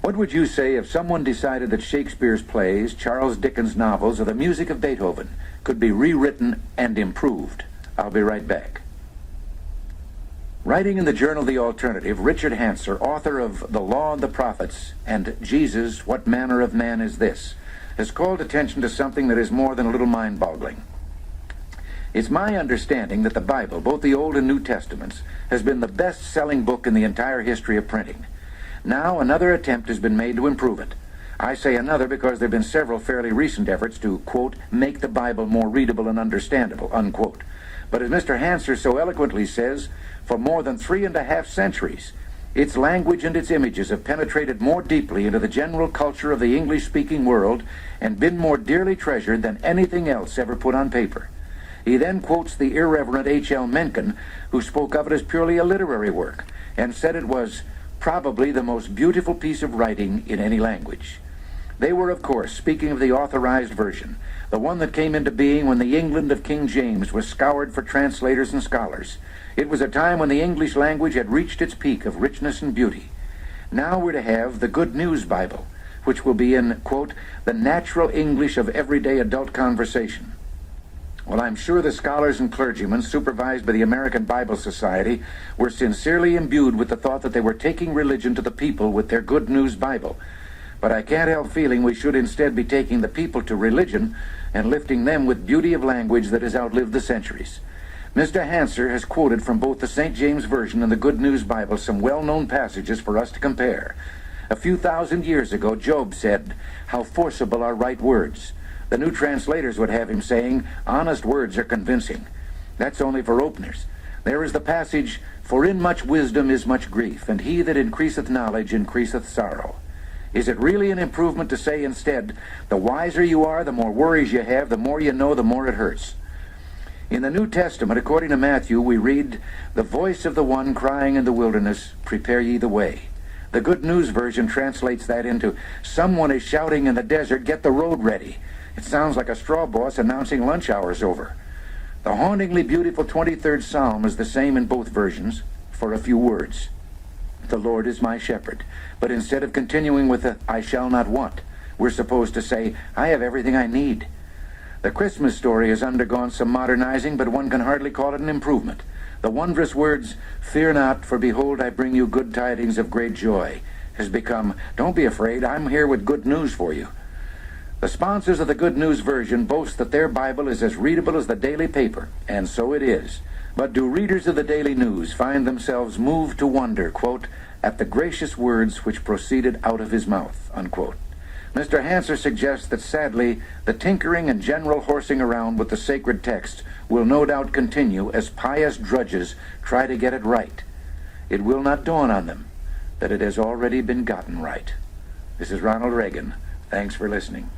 What would you say if someone decided that Shakespeare's plays, Charles Dickens' novels, or the music of Beethoven could be rewritten and improved? I'll be right back. Writing in the journal The Alternative, Richard Hanser, author of The Law and the Prophets and Jesus, What Manner of Man Is This?, has called attention to something that is more than a little mind-boggling. It's my understanding that the Bible, both the Old and New Testaments, has been the best-selling book in the entire history of printing. Now another attempt has been made to improve it. I say another because there have been several fairly recent efforts to, quote, make the Bible more readable and understandable, unquote. But as Mr. Hanser so eloquently says, for more than 3.5 centuries, its language and its images have penetrated more deeply into the general culture of the English-speaking world and been more dearly treasured than anything else ever put on paper. He then quotes the irreverent H.L. Mencken, who spoke of it as purely a literary work, and said it was probably the most beautiful piece of writing in any language. They were, of course, speaking of the authorized version, the one that came into being when the England of King James was scoured for translators and scholars. It was a time when the English language had reached its peak of richness and beauty. Now we're to have the Good News Bible, which will be in, quote, the natural English of everyday adult conversation. Well, I'm sure the scholars and clergymen supervised by the American Bible Society were sincerely imbued with the thought that they were taking religion to the people with their Good News Bible. But I can't help feeling we should instead be taking the people to religion and lifting them with beauty of language that has outlived the centuries. Mr. Hanser has quoted from both the St. James Version and the Good News Bible some well-known passages for us to compare. A few thousand years ago, Job said, "How forcible are right words." The new translators would have him saying, "Honest words are convincing." That's only for openers. There is the passage, "For in much wisdom is much grief, and he that increaseth knowledge increaseth sorrow." Is it really an improvement to say instead, the wiser you are, the more worries you have, the more you know, the more it hurts? In the New Testament, according to Matthew, we read, "The voice of the one crying in the wilderness, prepare ye the way." The Good News Version translates that into, "Someone is shouting in the desert, get the road ready." It sounds like a straw boss announcing lunch hour's over. The hauntingly beautiful 23rd Psalm is the same in both versions, for a few words. "The Lord is my shepherd." But instead of continuing with the "I shall not want," we're supposed to say, "I have everything I need." The Christmas story has undergone some modernizing, but one can hardly call it an improvement. The wondrous words, "Fear not, for behold, I bring you good tidings of great joy," has become, "Don't be afraid, I'm here with good news for you." The sponsors of the Good News Version boast that their Bible is as readable as the daily paper, and so it is. But do readers of the Daily News find themselves moved to wonder, quote, "at the gracious words which proceeded out of his mouth," unquote? Mr. Hanser suggests that sadly, the tinkering and general horsing around with the sacred text will no doubt continue as pious drudges try to get it right. It will not dawn on them that it has already been gotten right. This is Ronald Reagan. Thanks for listening.